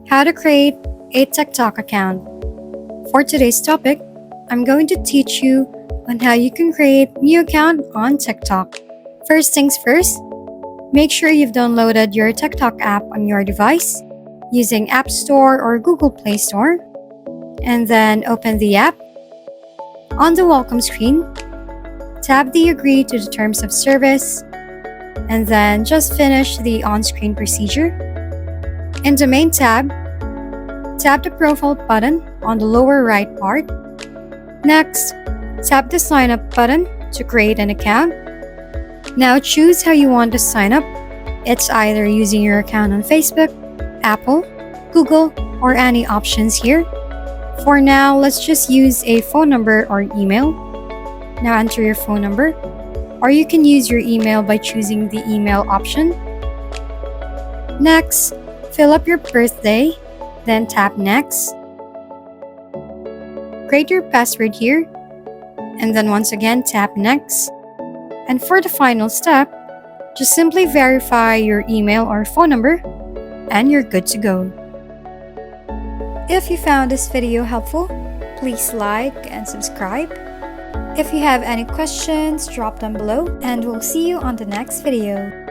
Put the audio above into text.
How to create a TikTok account. For today's topic, I'm going to teach you on how you can create new account on TikTok. First things first, make sure you've downloaded your TikTok app on your device using App Store or Google Play Store, and then open the app. On the welcome screen, tap the Agree to the Terms of Service, and then just finish the on-screen procedure. In the main tab, tap the profile button on the lower right part. Next, tap the sign up button to create an account. Now choose how you want to sign up. It's either using your account on Facebook, Apple, Google, or any options here. For now, let's just use a phone number or email. Now enter your phone number, or you can use your email by choosing the email option. Next, fill up your birthday, then tap next. Create your password here, and then once again tap next. And for the final step, just simply verify your email or phone number, and you're good to go. If you found this video helpful, please like and subscribe. If you have any questions, drop them below, and we'll see you on the next video.